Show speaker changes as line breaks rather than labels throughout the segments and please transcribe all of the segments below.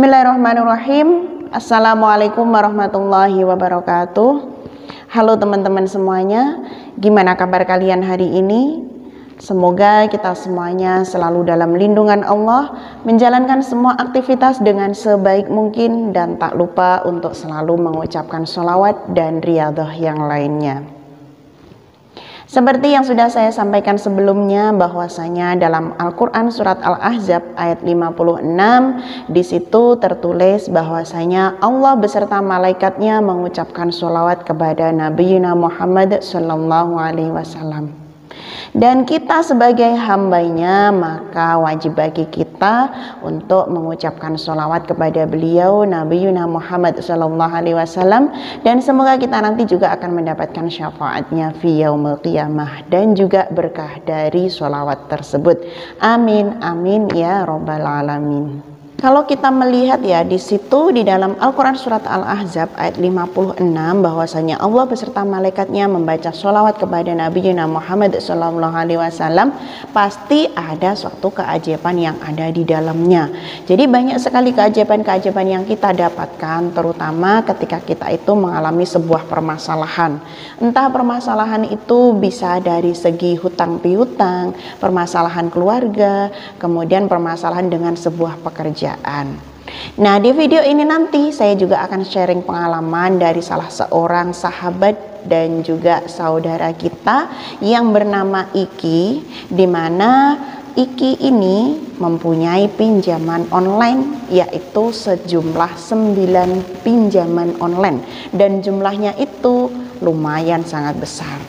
Bismillahirrahmanirrahim. Assalamualaikum warahmatullahi wabarakatuh. Halo teman-teman semuanya, gimana kabar kalian hari ini? Semoga kita semuanya selalu dalam lindungan Allah, menjalankan semua aktivitas dengan sebaik mungkin, dan tak lupa untuk selalu mengucapkan sholawat dan riyadhah yang lainnya. Seperti yang sudah saya sampaikan sebelumnya, bahwasanya dalam Al-Quran surat Al-Ahzab ayat 56, di situ tertulis bahwasanya Allah beserta malaikatnya mengucapkan sholawat kepada Nabi Muhammad SAW. Dan kita sebagai hambanya, maka wajib bagi kita untuk mengucapkan sholawat kepada beliau Nabi Muhammad SAW, dan semoga kita nanti juga akan mendapatkan syafaatnya fi yaumil qiyamah dan juga berkah dari sholawat tersebut. Amin amin ya robbal alamin. Kalau kita melihat ya di situ di dalam Al-Quran surat Al-Ahzab ayat 56, bahwasanya Allah beserta malaikatnya membaca sholawat kepada Nabi Muhammad SAW, pasti ada suatu keajaiban yang ada di dalamnya. Jadi banyak sekali keajaiban-keajaiban yang kita dapatkan, terutama ketika kita itu mengalami sebuah permasalahan. Entah permasalahan itu bisa dari segi hutang piutang, permasalahan keluarga, kemudian permasalahan dengan sebuah pekerjaan. Nah, di video ini nanti saya juga akan sharing pengalaman dari salah seorang sahabat dan juga saudara kita yang bernama Iki, di mana Iki ini mempunyai pinjaman online, yaitu sejumlah 9 pinjaman online, dan jumlahnya itu lumayan sangat besar.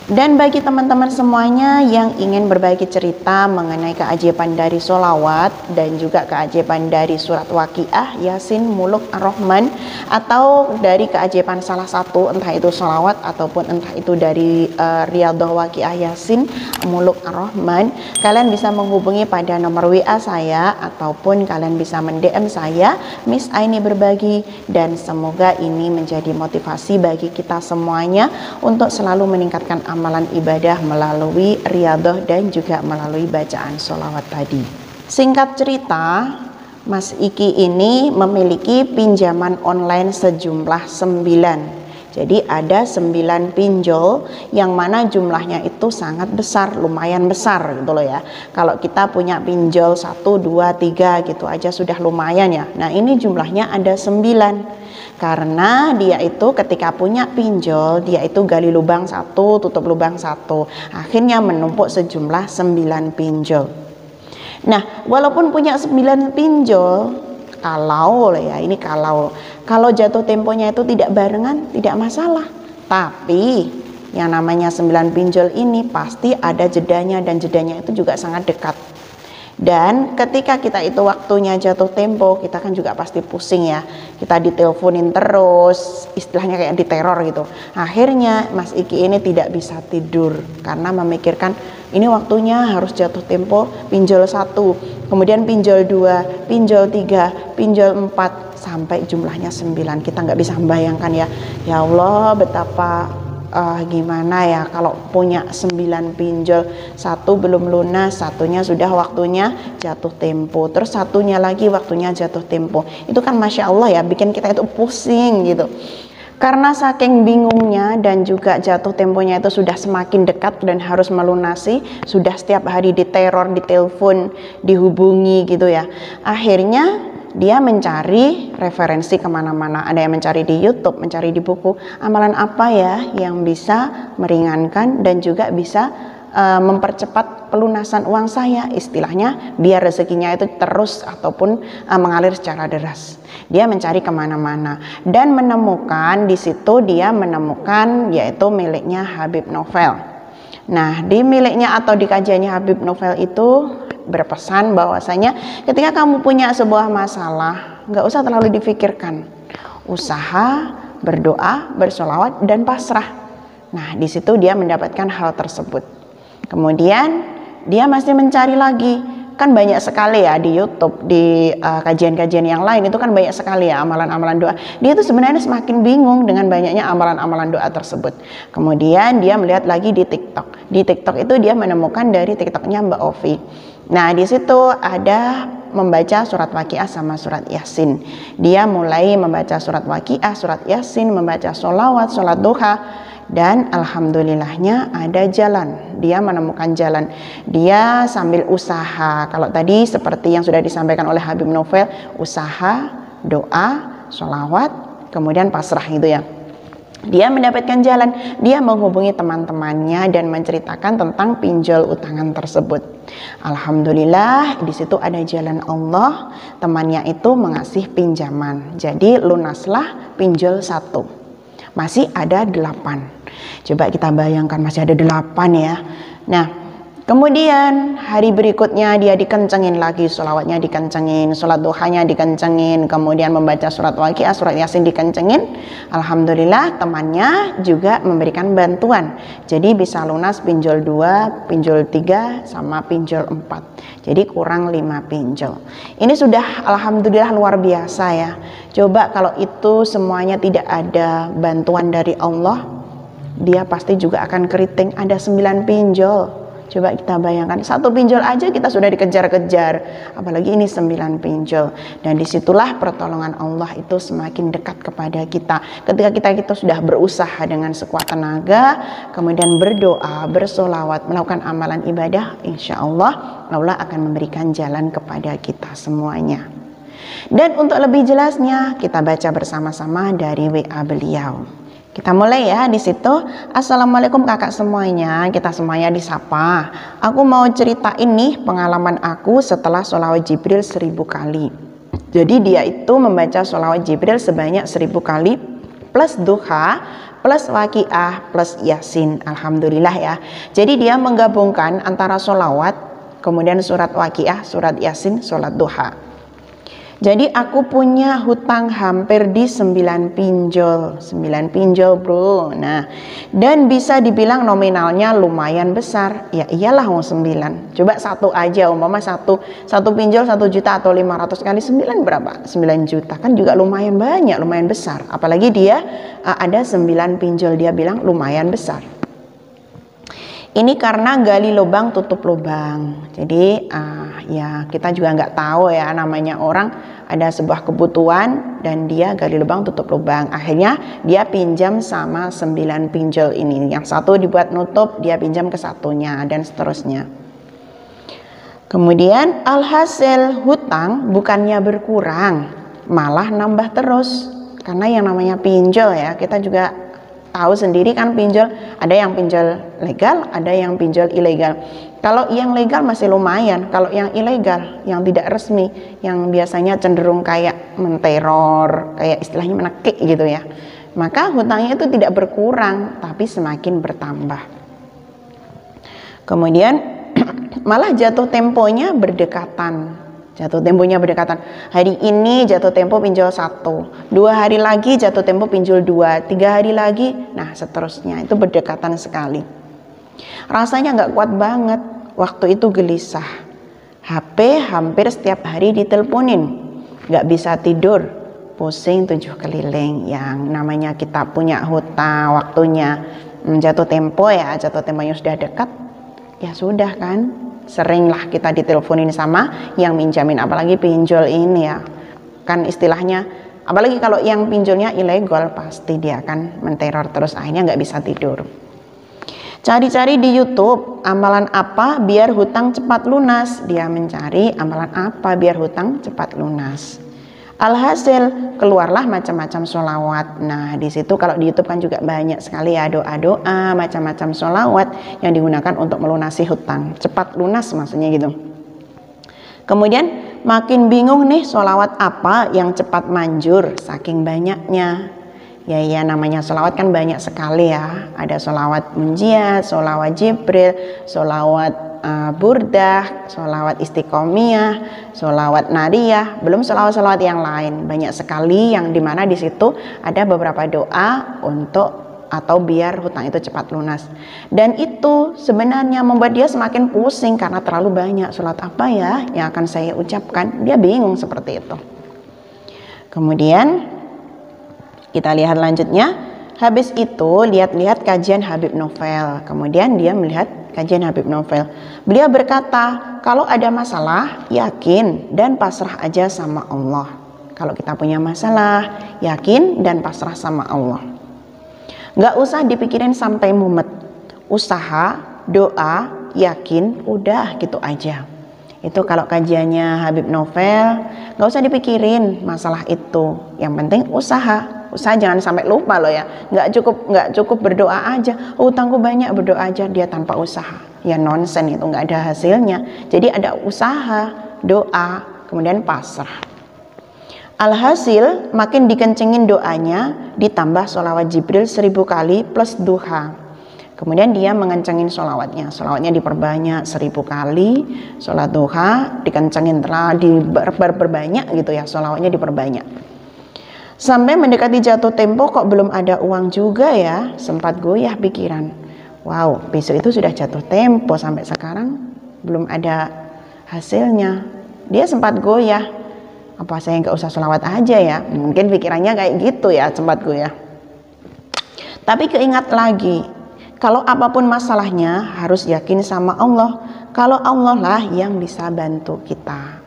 Dan bagi teman-teman semuanya yang ingin berbagi cerita mengenai keajaiban dari sholawat dan juga keajaiban dari surat Waqiah, Yasin, Muluk, Ar-Rahman, atau dari keajaiban salah satu, entah itu sholawat ataupun entah itu dari Riyadhah, Waqiah, Yasin, Muluk, Ar-Rahman, kalian bisa menghubungi pada nomor WA saya ataupun kalian bisa mend-DM saya, Miss Aini Berbagi, dan semoga ini menjadi motivasi bagi kita semuanya untuk selalu meningkatkan amalan ibadah melalui riyadhah dan juga melalui bacaan sholawat tadi. Singkat cerita, Mas Iki ini memiliki pinjaman online sejumlah 9. Jadi ada 9 pinjol yang mana jumlahnya itu sangat besar, lumayan besar gitu loh ya. Kalau kita punya pinjol 1, 2, 3 gitu aja sudah lumayan ya. Nah, ini jumlahnya ada 9. Karena dia itu ketika punya pinjol, dia itu gali lubang 1, tutup lubang 1. Akhirnya menumpuk sejumlah 9 pinjol. Nah, walaupun punya 9 pinjol, kalau jatuh temponya itu tidak barengan, tidak masalah. Tapi yang namanya 9 pinjol ini pasti ada jedanya, dan jedanya itu juga sangat dekat. Dan ketika kita itu waktunya jatuh tempo, kita kan juga pasti pusing ya. Kita diteleponin terus, istilahnya kayak diteror gitu. Akhirnya Mas Iki ini tidak bisa tidur karena memikirkan ini waktunya harus jatuh tempo pinjol 1, kemudian pinjol 2, pinjol 3, pinjol 4, sampai jumlahnya 9. Kita nggak bisa membayangkan ya. Ya Allah, betapa gimana ya kalau punya 9 pinjol, 1 belum lunas, satunya sudah waktunya jatuh tempo, terus satunya lagi waktunya jatuh tempo. Itu kan Masya Allah ya, bikin kita itu pusing gitu. Karena saking bingungnya dan juga jatuh temponya itu sudah semakin dekat dan harus melunasi, sudah setiap hari diteror, ditelepon, dihubungi gitu ya. Akhirnya dia mencari referensi kemana-mana. Ada yang mencari di YouTube, mencari di buku, amalan apa ya yang bisa meringankan dan juga bisa mempercepat pelunasan uang saya, istilahnya biar rezekinya itu terus ataupun mengalir secara deras. Dia mencari kemana-mana dan menemukan di situ, dia menemukan yaitu miliknya Habib Novel. Nah, di miliknya atau di kajiannya Habib Novel itu berpesan bahwasanya ketika kamu punya sebuah masalah, nggak usah terlalu difikirkan, usaha, berdoa, bersolawat, dan pasrah. Nah, di situ dia mendapatkan hal tersebut. Kemudian dia masih mencari lagi, kan banyak sekali ya di YouTube, di kajian-kajian yang lain itu kan banyak sekali ya amalan-amalan doa. Dia itu sebenarnya semakin bingung dengan banyaknya amalan-amalan doa tersebut. Kemudian dia melihat lagi di TikTok. Di TikTok itu dia menemukan dari TikToknya Mbak Ovi. Nah, di situ ada membaca surat Waqiah sama surat Yasin. Dia mulai membaca surat Waqiah, surat Yasin, membaca sholawat, sholat duha, dan alhamdulillahnya ada jalan. Dia menemukan jalan. Dia sambil usaha. Kalau tadi seperti yang sudah disampaikan oleh Habib Novel, usaha, doa, sholawat, kemudian pasrah gitu ya. Dia mendapatkan jalan, dia menghubungi teman-temannya dan menceritakan tentang pinjol utangan tersebut. Alhamdulillah di situ ada jalan Allah, temannya itu mengasih pinjaman. Jadi lunaslah pinjol 1. Masih ada 8. Coba kita bayangkan masih ada 8 ya. Nah, kemudian hari berikutnya dia dikencengin lagi, sholawatnya dikencengin, sholat duhanya dikencengin, kemudian membaca surat Waqiah, surat Yasin dikencengin. Alhamdulillah temannya juga memberikan bantuan. Jadi bisa lunas pinjol 2, pinjol 3, sama pinjol 4. Jadi kurang 5 pinjol. Ini sudah alhamdulillah luar biasa ya. Coba kalau itu semuanya tidak ada bantuan dari Allah, dia pasti juga akan keriting ada 9 pinjol. Coba kita bayangkan, 1 pinjol aja kita sudah dikejar-kejar, apalagi ini 9 pinjol. Dan disitulah pertolongan Allah itu semakin dekat kepada kita. Ketika kita sudah berusaha dengan sekuat tenaga, kemudian berdoa, bersolawat, melakukan amalan ibadah, insya Allah Allah akan memberikan jalan kepada kita semuanya. Dan untuk lebih jelasnya kita baca bersama-sama dari WA beliau. Kita mulai ya di situ. Assalamualaikum kakak semuanya, kita semuanya disapa. Aku mau cerita ini pengalaman aku setelah sholawat Jibril 1000 kali. Jadi dia itu membaca sholawat Jibril sebanyak 1000 kali plus duha, plus Waqiah, plus Yasin. Alhamdulillah ya. Jadi dia menggabungkan antara sholawat, kemudian surat Waqiah, surat Yasin, sholat duha. Jadi aku punya hutang hampir di 9 pinjol. 9 pinjol bro. Nah, dan bisa dibilang nominalnya lumayan besar. Ya iyalah mau 9. Coba 1 aja, umpama 1 pinjol 1 juta atau 500 kali 9 berapa? 9 juta kan juga lumayan banyak, lumayan besar. Apalagi dia ada 9 pinjol, dia bilang lumayan besar. Ini karena gali lubang tutup lubang. Jadi ya kita juga nggak tahu ya, namanya orang ada sebuah kebutuhan dan dia gali lubang tutup lubang. Akhirnya dia pinjam sama 9 pinjol ini. Yang 1 dibuat nutup, dia pinjam ke satunya dan seterusnya. Kemudian alhasil hutang bukannya berkurang, malah nambah terus. Karena yang namanya pinjol ya, kita juga tahu sendiri kan pinjol, ada yang pinjol legal, ada yang pinjol ilegal. Kalau yang legal masih lumayan, kalau yang ilegal, yang tidak resmi, yang biasanya cenderung kayak menteror, kayak istilahnya menekik gitu ya, maka hutangnya itu tidak berkurang, tapi semakin bertambah. Kemudian malah jatuh temponya berdekatan. Jatuh temponya berdekatan. Hari ini jatuh tempo pinjol 1, 2 hari lagi jatuh tempo pinjol 2, 3 hari lagi, nah seterusnya. Itu berdekatan sekali. Rasanya nggak kuat banget. Waktu itu gelisah. HP hampir setiap hari diteleponin. Nggak bisa tidur. Pusing 7 keliling. Yang namanya kita punya hutang, waktunya jatuh tempo ya, jatuh temponya sudah dekat. Ya sudah kan. Seringlah kita diteleponin sama yang minjamin, apalagi pinjol ini ya. Kan istilahnya, apalagi kalau yang pinjolnya ilegal, pasti dia akan menteror terus, akhirnya nggak bisa tidur. Cari-cari di YouTube, amalan apa biar hutang cepat lunas. Dia mencari amalan apa biar hutang cepat lunas. Alhasil keluarlah macam-macam sholawat. Nah di situ kalau di YouTube kan juga banyak sekali ya doa-doa, macam-macam sholawat yang digunakan untuk melunasi hutang, cepat lunas maksudnya gitu. Kemudian makin bingung nih sholawat apa yang cepat manjur saking banyaknya. Ya namanya sholawat kan banyak sekali ya. Ada sholawat munjiat, sholawat Jibril, sholawat burdah, sholawat istiqomiyah, sholawat nariyah, belum sholawat-sholawat yang lain. Banyak sekali yang dimana di situ ada beberapa doa untuk atau biar hutang itu cepat lunas. Dan itu sebenarnya membuat dia semakin pusing karena terlalu banyak. Sholat apa ya yang akan saya ucapkan? Dia bingung seperti itu. Kemudian kita lihat lanjutnya. Habis itu lihat-lihat kajian Habib Novel. Kemudian dia melihat kajian Habib Novel. Beliau berkata, Kalau ada masalah, yakin dan pasrah aja sama Allah. Kalau kita punya masalah, yakin dan pasrah sama Allah. Nggak usah dipikirin sampai mumet. Usaha, doa, yakin, udah gitu aja. Itu kalau kajiannya Habib Novel, nggak usah dipikirin masalah itu. Yang penting usaha. Usaha jangan sampai lupa loh ya. Nggak cukup berdoa aja. Utangku banyak, berdoa aja dia tanpa usaha. Ya nonsen, itu nggak ada hasilnya. Jadi ada usaha, doa, kemudian pasrah. Alhasil makin dikencengin doanya, ditambah sholawat Jibril 1000 kali plus duha. Kemudian dia mengencengin sholawatnya. Sholawatnya diperbanyak 1000 kali. Sholat duha dikencengin, diperbanyak gitu ya. Sholawatnya diperbanyak. Sampai mendekati jatuh tempo kok belum ada uang juga ya. Sempat goyah pikiran. Wow, besok itu sudah jatuh tempo, sampai sekarang belum ada hasilnya. Dia sempat goyah. Apa saya nggak usah sholawat aja ya? Mungkin pikirannya kayak gitu ya, sempat goyah. Tapi keingat lagi, kalau apapun masalahnya harus yakin sama Allah. Kalau Allah lah yang bisa bantu kita.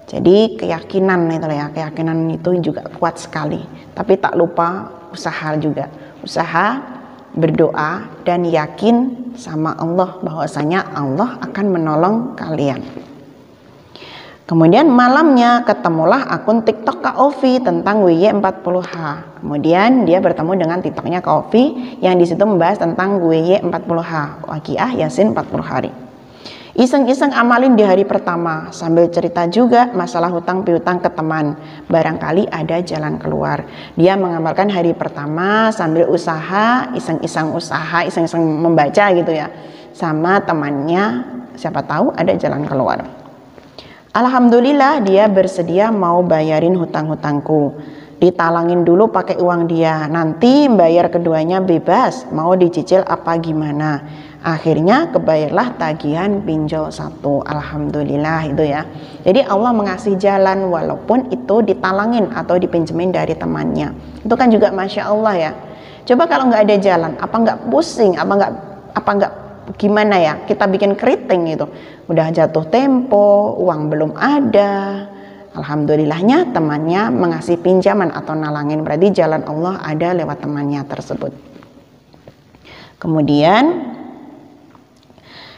Jadi keyakinan itu ya, keyakinan itu juga kuat sekali. Tapi tak lupa usaha juga. Usaha, berdoa, dan yakin sama Allah bahwasanya Allah akan menolong kalian. Kemudian malamnya ketemulah akun TikTok Kak Ovi tentang WY40H. Kemudian dia bertemu dengan TikToknya Kak Ovi yang disitu membahas tentang WY40H, Waqiah Yasin 40 hari. Iseng-iseng amalin di hari pertama, sambil cerita juga masalah hutang piutang ke teman. Barangkali ada jalan keluar. Dia mengamalkan hari pertama sambil usaha, iseng-iseng membaca gitu ya. Sama temannya, siapa tahu ada jalan keluar. Alhamdulillah dia bersedia mau bayarin hutang-hutangku. Ditalangin dulu pakai uang dia, nanti bayar keduanya bebas, mau dicicil apa gimana. Akhirnya kebayarlah tagihan pinjol 1. Alhamdulillah itu ya. Jadi Allah mengasih jalan walaupun itu ditalangin atau dipinjemin dari temannya. Itu kan juga Masya Allah ya. Coba kalau nggak ada jalan, apa nggak pusing, apa nggak gimana ya, kita bikin keriting gitu. Udah jatuh tempo, uang belum ada. Alhamdulillahnya temannya mengasih pinjaman atau nalangin, berarti jalan Allah ada lewat temannya tersebut. Kemudian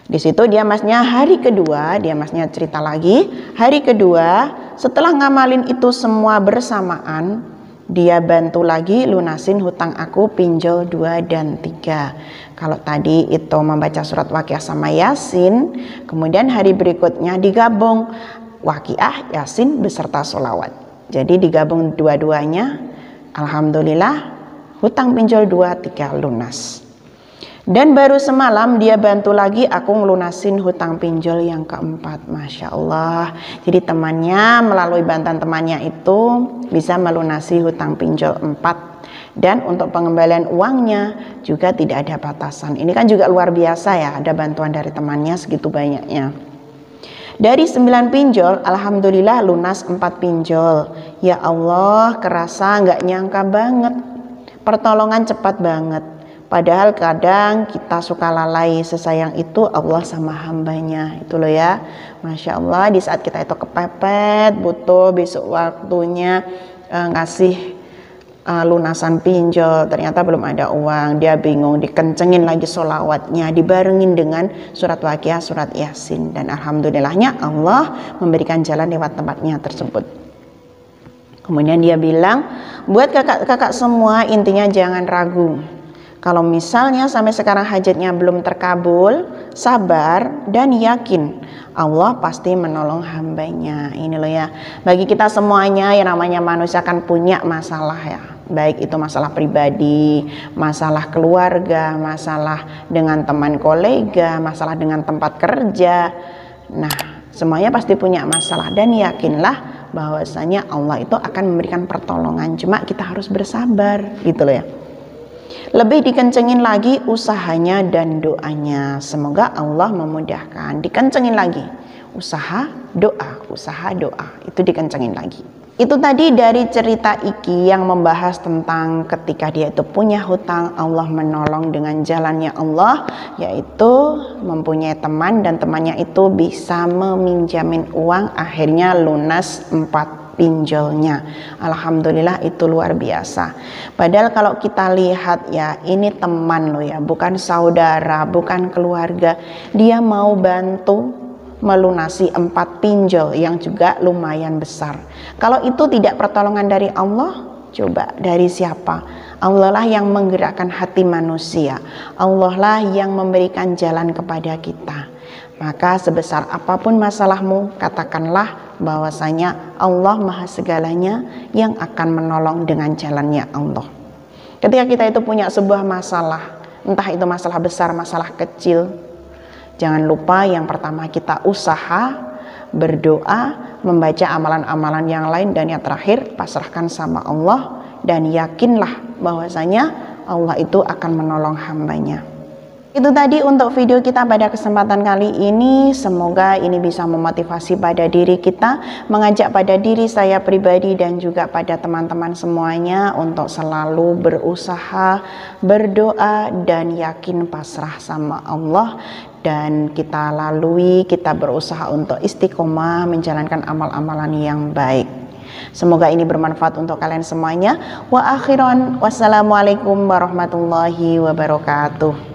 di situ dia masnya hari kedua, dia masnya cerita lagi, hari kedua setelah ngamalin itu semua bersamaan, dia bantu lagi lunasin hutang aku pinjol 2 dan 3. Kalau tadi itu membaca surat Waqiah sama Yasin, kemudian hari berikutnya digabung Waqiah, Yasin beserta sholawat. Jadi digabung dua-duanya, alhamdulillah hutang pinjol 2, 3 lunas. Dan baru semalam dia bantu lagi aku ngelunasin hutang pinjol yang keempat. Masya Allah. Jadi temannya melalui bantuan temannya itu bisa melunasi hutang pinjol 4. Dan untuk pengembalian uangnya juga tidak ada batasan. Ini kan juga luar biasa ya, ada bantuan dari temannya segitu banyaknya. Dari 9 pinjol, alhamdulillah lunas 4 pinjol. Ya Allah, kerasa nggak nyangka banget. Pertolongan cepat banget. Padahal kadang kita suka lalai, sesayang itu Allah sama hambanya. Itu loh ya, Masya Allah, di saat kita itu kepepet, butuh besok waktunya ngasih lunasan pinjol, ternyata belum ada uang, dia bingung, dikencengin lagi sholawatnya, dibarengin dengan surat Waqiah, surat Yasin, dan alhamdulillahnya Allah memberikan jalan lewat tempatnya tersebut. Kemudian dia bilang, buat kakak-kakak semua, intinya jangan ragu. Kalau misalnya sampai sekarang hajatnya belum terkabul, sabar dan yakin Allah pasti menolong hambanya. Ini loh ya, bagi kita semuanya yang namanya manusia kan punya masalah ya, baik itu masalah pribadi, masalah keluarga, masalah dengan teman kolega, masalah dengan tempat kerja. Nah, semuanya pasti punya masalah, dan yakinlah bahwasanya Allah itu akan memberikan pertolongan, cuma kita harus bersabar gitu loh ya. Lebih dikencengin lagi usahanya dan doanya, semoga Allah memudahkan. Dikencengin lagi usaha doa, itu dikencengin lagi. Itu tadi dari cerita Iki yang membahas tentang ketika dia itu punya hutang, Allah menolong dengan jalannya Allah, yaitu mempunyai teman dan temannya itu bisa meminjamin uang, akhirnya lunas 4 pinjolnya. Alhamdulillah, itu luar biasa. Padahal kalau kita lihat ya, ini teman loh ya, bukan saudara, bukan keluarga. Dia mau bantu melunasi 4 pinjol yang juga lumayan besar. Kalau itu tidak pertolongan dari Allah, coba dari siapa? Allah lah yang menggerakkan hati manusia. Allah lah yang memberikan jalan kepada kita. Maka sebesar apapun masalahmu, katakanlah bahwasanya Allah Maha Segalanya yang akan menolong dengan jalannya Allah. Ketika kita itu punya sebuah masalah, entah itu masalah besar, masalah kecil, jangan lupa yang pertama kita usaha, berdoa, membaca amalan-amalan yang lain, dan yang terakhir pasrahkan sama Allah dan yakinlah bahwasanya Allah itu akan menolong hambanya. Itu tadi untuk video kita pada kesempatan kali ini. Semoga ini bisa memotivasi pada diri kita, mengajak pada diri saya pribadi dan juga pada teman-teman semuanya untuk selalu berusaha, berdoa dan yakin pasrah sama Allah. Dan kita lalui, kita berusaha untuk istiqomah menjalankan amal-amalan yang baik. Semoga ini bermanfaat untuk kalian semuanya. Wa akhiran, wassalamualaikum warahmatullahi wabarakatuh.